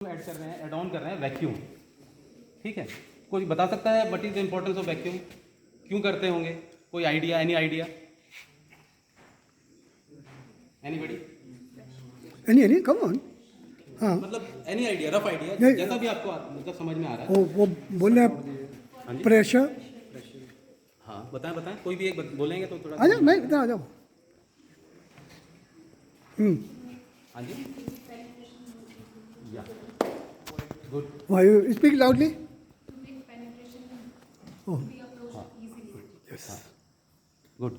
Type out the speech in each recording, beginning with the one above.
Add कर रहे हैं, एड ऑन कर रहे हैं वैक्यूम। ठीक है, कोई बता सकता है what is the importance of vacuum, क्यों करते होंगे? कोई idea, any idea, anybody? Any come on. हाँ, मतलब एनी आइडिया, रफ आइडिया, जैसा भी आपको मतलब समझ में आ रहा है। वो बोल रहे हाँ जी, प्रेशर। हाँ बताएं बताएं, कोई भी एक बोलेंगे तो थोड़ा आ जाओ, मैं इधर आ जाओ। हाँ जी, या good, Why you speak loudly? Oh, yes. Good.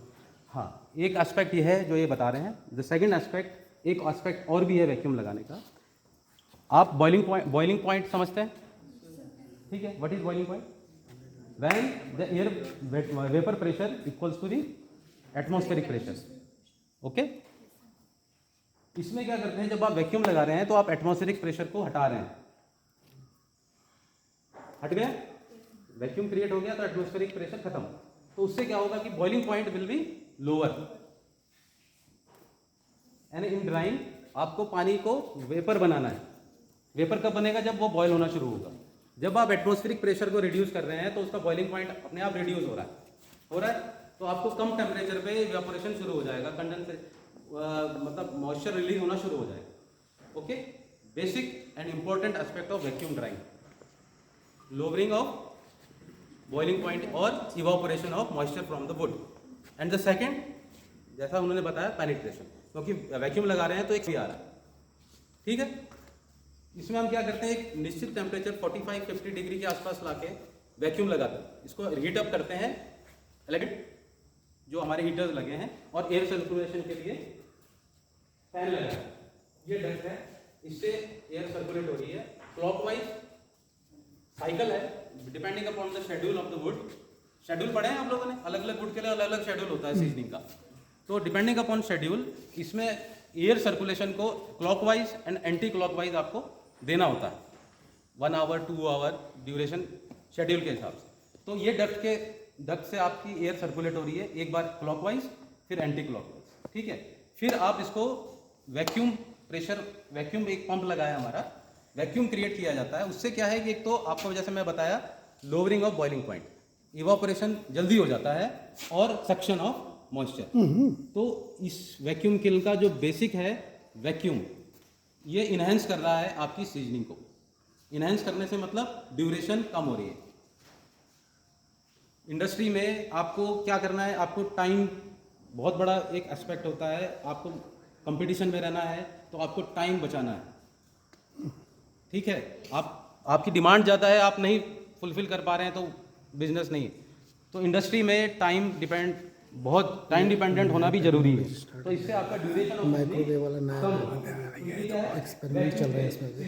हाँ, एक एस्पेक्ट ये है जो ये बता रहे हैं। द सेकंड एस्पेक्ट, एक एस्पेक्ट और भी है वैक्यूम लगाने का। आप बॉइलिंग पॉइंट समझते हैं? ठीक है, what is boiling point? When the air vapour pressure equals to the atmospheric pressure. Okay, इसमें क्या करते हैं, जब आप वैक्यूम लगा रहे हैं तो आप एटमॉस्फेरिक प्रेशर को हटा रहे हैं। हट गया, वैक्यूम क्रिएट हो गया तो एटमॉस्फेरिक प्रेशर खत्म। तो उससे क्या होगा कि boiling point will be lower. And in drawing आपको पानी को वेपर बनाना है। वेपर कब बनेगा? जब वो बॉयल होना शुरू होगा। जब आप एटमॉस्फेरिक प्रेशर को रिड्यूस कर रहे हैं तो उसका बॉइलिंग पॉइंट अपने आप रिड्यूस हो रहा है। तो आपको कम टेम्परेचर पे इवेपोरेशन शुरू हो जाएगा, कंडेंसेशन मतलब मॉइस्चर रिलीज होना शुरू हो जाएगा। Okay, basic and important aspect of vacuum drawing, lowering of boiling point और evaporation of moisture from the wood। and the second, जैसा उन्होंने बताया, penetration, क्योंकि वैक्यूम लगा रहे हैं तो एक भी आ रहा है। ठीक है, इसमें हम क्या करते हैं, एक निश्चित टेम्परेचर 45-50 डिग्री के आसपास लाके वैक्यूम लगाकर इसको हीट अप करते हैं। इलेक्ट्रिक जो हमारे हीटर्स लगे हैं और एयर सर्कुलेशन के लिए फैन लगा है। ये डक्ट है, इससे एयर सर्कुलेट हो रही है क्लॉकवाइज। साइकिल है, depending upon the schedule of the wood. Schedule पढ़े हैं आप लोगों ने, अलग अलग वुड के लिए अलग अलग शेड्यूल होता है सीजनिंग का। तो डिपेंडिंग अपॉन शेड्यूल इसमें एयर सर्कुलेशन को क्लॉकवाइज एंड एंटी क्लॉकवाइज आपको देना होता है। 1 आवर 2 आवर ड्यूरेशन शेड्यूल के हिसाब से। तो ये डक्ट से आपकी एयर सर्कुलेट हो रही है, एक बार क्लॉकवाइज फिर एंटी क्लॉकवाइज। ठीक है, फिर आप इसको वैक्यूम प्रेशर, वैक्यूम एक पंप लगाया हमारा, वैक्यूम क्रिएट किया जाता है। उससे क्या है कि एक तो आपको जैसे मैं बताया lowering of boiling point, evaporation जल्दी हो जाता है और सक्शन ऑफ मॉइस्चर। तो इस वैक्यूम किल का जो बेसिक है वैक्यूम, ये इनहेंस कर रहा है आपकी सीजनिंग को। इनहेंस करने से मतलब ड्यूरेशन कम हो रही है। इंडस्ट्री में आपको क्या करना है, आपको टाइम बहुत बड़ा एक एस्पेक्ट होता है। आपको कंपटीशन में रहना है तो आपको टाइम बचाना है। ठीक है, आपकी डिमांड ज़्यादा है, आप नहीं फुलफिल कर पा रहे हैं तो बिजनेस नहीं। तो इंडस्ट्री में बहुत टाइम डिपेंडेंट होना भी जरूरी है। तो इससे आपका ड्यूरेशन ऑफ माइक्रोवेव वाला नया एक्सपेरिमेंट चल रहा है इसमें भी।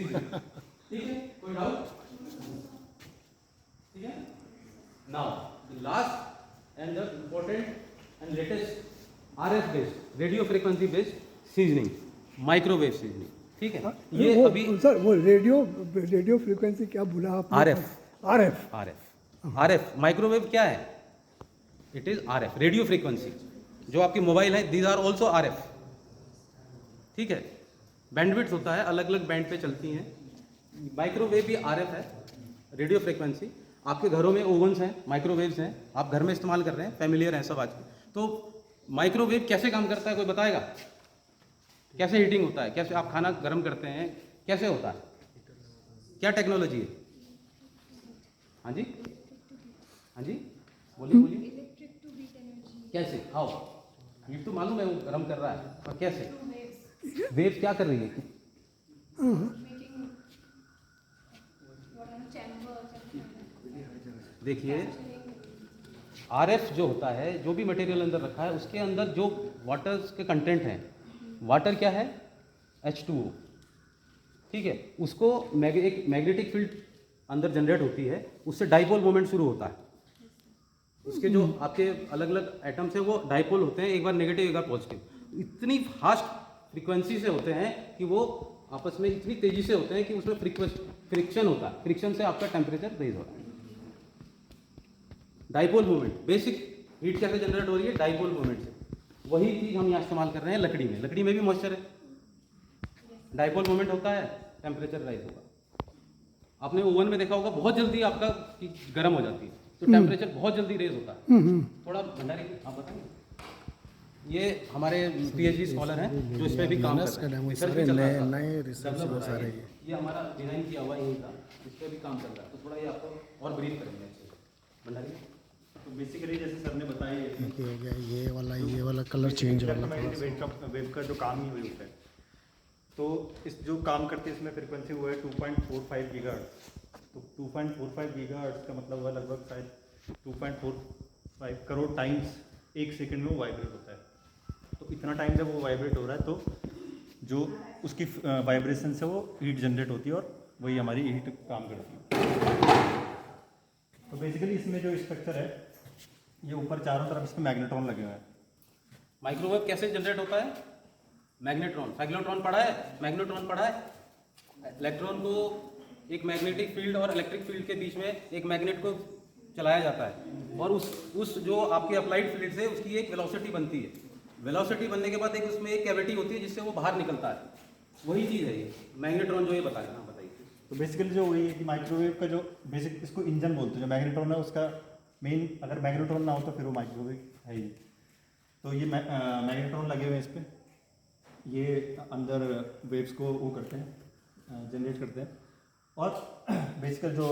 ठीक है, कोई डाउट? ठीक है, now last and the important and latest RF based, radio frequency based seasoning, microwave seasoning. ठीक है, ये अभी सर वो रेडियो फ्रीक्वेंसी क्या बोला आपने? RF माइक्रोवेव क्या है? It is RF, radio frequency. जो आपकी मोबाइल है, दीज आर ऑल्सो RF। ठीक है, बैंडविड्थ होता है, अलग अलग बैंड पे चलती हैं। माइक्रोवेव भी RF है, रेडियो फ्रीक्वेंसी। आपके घरों में ओवन्स हैं, माइक्रोवेव्स हैं, आप घर में इस्तेमाल कर रहे हैं, फैमिलियर हैं सब आज। तो माइक्रोवेव कैसे काम करता है, कोई बताएगा? कैसे हीटिंग होता है, कैसे आप खाना गर्म करते हैं, कैसे होता है, क्या टेक्नोलॉजी है? हाँ जी, हाँ जी, बोलिए। कैसे, हाउ? हीट तो मालूम है, वो गर्म कर रहा है, पर कैसे? वेव क्या कर रही है? देखिए, RF जो होता है, जो भी मटेरियल अंदर रखा है उसके अंदर जो वाटर के कंटेंट हैं, वाटर क्या है? H2O। ठीक है, उसको एक मैग्नेटिक फील्ड अंदर जनरेट होती है, उससे डाइपोल मोमेंट शुरू होता है। उसके जो आपके अलग अलग एटम्स हैं वो डाइपोल होते हैं, एक बार नेगेटिव एक बार पॉजिटिव। इतनी फास्ट फ्रीक्वेंसी से होते हैं कि वो आपस में इतनी तेजी से होते हैं कि उसमें फ्रिक्शन होता है। फ्रिक्शन से आपका टेम्परेचर रेज हो रहा है। डाइपोल मोमेंट, बेसिक हीट कैसे जनरेट हो रही है? डाइपोल मोमेंट से। वही चीज़ हम यहाँ इस्तेमाल कर रहे हैं लकड़ी में भी मॉइस्चर है, डाइपोल मोमेंट होता है, टेम्परेचर राइज होगा। आपने ओवन में देखा होगा बहुत जल्दी आपका गर्म हो जाती है, तो टेम्परेचर बहुत जल्दी रेज होता है। थोड़ा भंडारी आप बताएंगे। ये हमारे पीएचडी स्कॉलर हैं जो इस पे भी काम कर रहे हैं, रिसर्च भी चल रहा था, नए रिसर्च develop हो बहुत रहा सारे है। ये हमारा डिजाइन किया हुआ यही था, इस पे भी काम चल रहा है, तो थोड़ा ये आपको और ब्रीफ करेंगे अच्छे से। भंडारी तो बेसिकली जैसे सर ने बताया ये वाला कलर चेंज वाला वेब का जो काम ही वही होता है। तो इस जो काम करते हैं इसमें फ्रिक्वेंसी हुआ है 2.45 गीगाहर्ट्ज। तो 2.45 गीगाहर्ट्ज का मतलब हुआ लगभग शायद 2.45 करोड़ टाइम्स एक सेकंड में वो वाइब्रेट होता है। तो इतना टाइम जब वो वाइब्रेट हो रहा है तो जो उसकी वाइब्रेशन से वो हीट जनरेट होती है और वही हमारी हीट काम करती है। तो बेसिकली इसमें जो स्ट्रक्चर है ये ऊपर चारों तरफ इसमें मैग्नेट्रॉन लगे हुए हैं। माइक्रोवेव कैसे जनरेट होता है? मैग्नेट्रॉन, साइक्लोट्रॉन पढ़ा है, मैग्नेट्रॉन पढ़ा है। इलेक्ट्रॉन को एक मैग्नेटिक फील्ड और इलेक्ट्रिक फील्ड के बीच में एक मैग्नेट को चलाया जाता है और उस जो आपकी अप्लाइड फील्ड से उसकी एक वेलोसिटी बनती है। वेलोसिटी बनने के बाद एक उसमें एक कैविटी होती है जिससे वो बाहर निकलता है, वही चीज़ है ये मैग्नेट्रॉन जो ये बताया। हाँ बताइए। तो बेसिकली जो वही है कि माइक्रोवेव का जो बेसिक इसको इंजन बोलते हैं, जो मैग्नेट्रॉन है उसका मेन, अगर मैग्नेट्रॉन ना हो तो फिर वो माइक्रोवेव है ही। तो ये मैग्नेट्रॉन लगे हुए हैं इस पर, ये अंदर वेव्स को वो करते हैं, जनरेट करते हैं। और बेसिकल जो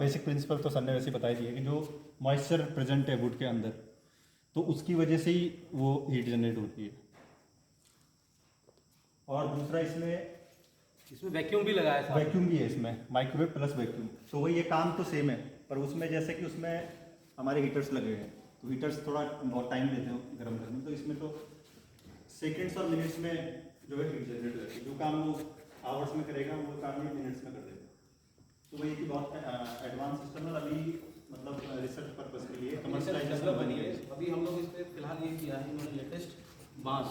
बेसिक प्रिंसिपल तो सर ने वैसे बता दिया कि जो मॉइस्चर प्रेजेंट है वुड के अंदर, तो उसकी वजह से ही वो हीट जनरेट होती है। और दूसरा इसमें वैक्यूम भी लगाया है, वैक्यूम भी है इसमें, माइक्रोवेव प्लस वैक्यूम। तो वही ये काम तो सेम है, पर उसमें जैसे कि उसमें हमारे हीटर्स लगे हुए हैं, तो हीटर्स थोड़ा बहुत टाइम लेते हैं गर्म करने में, तो इसमें तो सेकेंड्स और मिनट्स में जो है हीट जनरेट होती है। जो काम वो आवर्स में करेगा वो काम ये मिनट्स में कर देगा। तो वही कि बहुत एडवांस सिस्टम है, अभी मतलब रिसर्च पर्पस के लिए कमर्शियलाइजेशन बनी है। अभी हम लोग इस पे फिलहाल ये किया है इन्होंने लेटेस्ट बांस।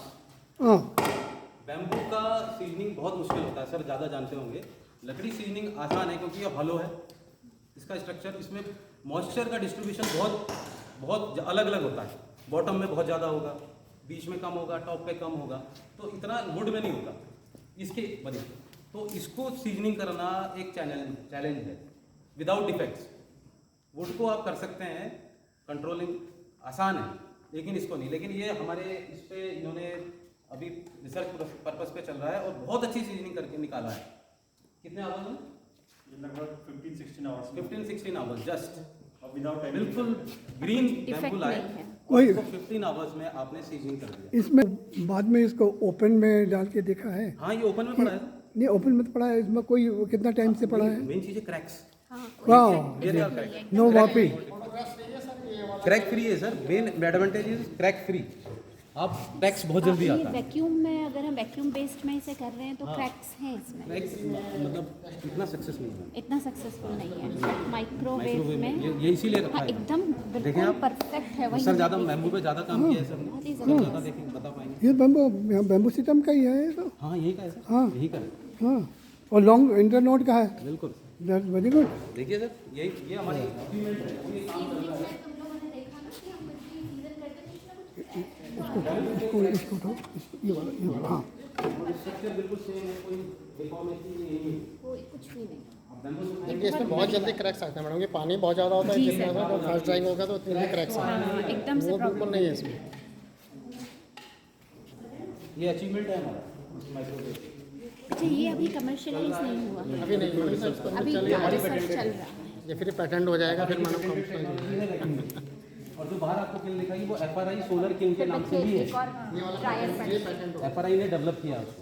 बैम्बू का सीजनिंग बहुत मुश्किल होता है, सर ज़्यादा जानते होंगे। लकड़ी सीजनिंग आसान है क्योंकि ये हॉलो है, इसका स्ट्रक्चर, इसमें मॉइस्चर का डिस्ट्रीब्यूशन बहुत अलग अलग होता है। बॉटम में बहुत ज़्यादा होगा, बीच में कम होगा, टॉप पे कम होगा, तो इतना वुड में नहीं होगा इसके बने। तो इसको सीजनिंग करना एक चैलेंज है विदाउट डिफेक्ट्स। वुड को आप कर सकते हैं, कंट्रोलिंग आसान है, लेकिन इसको नहीं। लेकिन ये हमारे इस पे इन्होंने अभी रिसर्च पर्पस पे चल रहा है और बहुत अच्छी सीजनिंग करके निकाला है। कितने आवर्स में? लगभग 15-16 आवर्स। 15-16 आवर्स जस्ट, विदाउट बिल्कुल ग्रीन बैम्बू लाए, कोई 15 आवर्स में आपने सीजनिंग कर दिया। इसमें बाद में इसको ओपन में डाल के देखा है? हाँ, ये ओपन में पड़ा है। नहीं, ओपन में तो पड़ा है। इसमें कोई कितना टाइम से पड़ा है? मेन चीज़ है क्रैक्स। वाह, नो वापी, क्रैक फ्री है sir. Main advantage is crack free. आप क्रैक्स बहुत जल्दी आता है। वैक्यूम में अगर हम वैक्यूम बेस्ड में इसे कर रहे हैं तो क्रैक्स हैं इसमें, क्रैक्स मतलब इतना सक्सेस नहीं है, इतना सक्सेसफुल नहीं है। माइक्रोवेव में ये इसीलिए रखा हाँ है। एकदम देखें बिल्कुल आप, परफेक्ट है। वही सर ज़्यादा बैम्बू पे ज़्यादा काम किया है सर बहुत ने, ही सर ज़्यादा देखें बता पाएंगे। ये बैम्बू सिस्टम का ही है तो? हाँ यही का है सर, हाँ। यही का है, हाँ, और लॉन्ग इंटरनोड का है। बिल्कुल। That's very good. देखिए सर, ये हमारी इक्विपमेंट है, ये काम कर रहा है। इसको उठाओ, ये वाला हाँ। स्ट्रक्चर बिल्कुल सेम है, कोई डिफॉर्मेशन नहीं है। कोई कुछ भी नहीं। देखिए इसमें बहुत जल्दी क्रैक्स आते हैं मैडम, ये पानी बहुत ज़्यादा होता है, जितना ज़्यादा फास्ट ड्राइंग होगा तो उतने क्रैक्स आएंगे। एकदम से वो बिल्कुल नहीं है इसमें। ये अचीवमेंट है हमारा माइक्रोवेव। अच्छा, ये अभी कमर्शियलाइज नहीं हुआ, अभी नहीं मैडम, सर इसको अभी रिसर्च चल रहा है। ये फिर पेटेंट हो जाएगा फिर मैडम कमर्शियलाइज। और जो बाहर आपको किल दिखाई वो FRI सोलर किल के नाम से भी है। एक और ट्रायल ये पेटेंट FRI ने डेवलप किया उसको।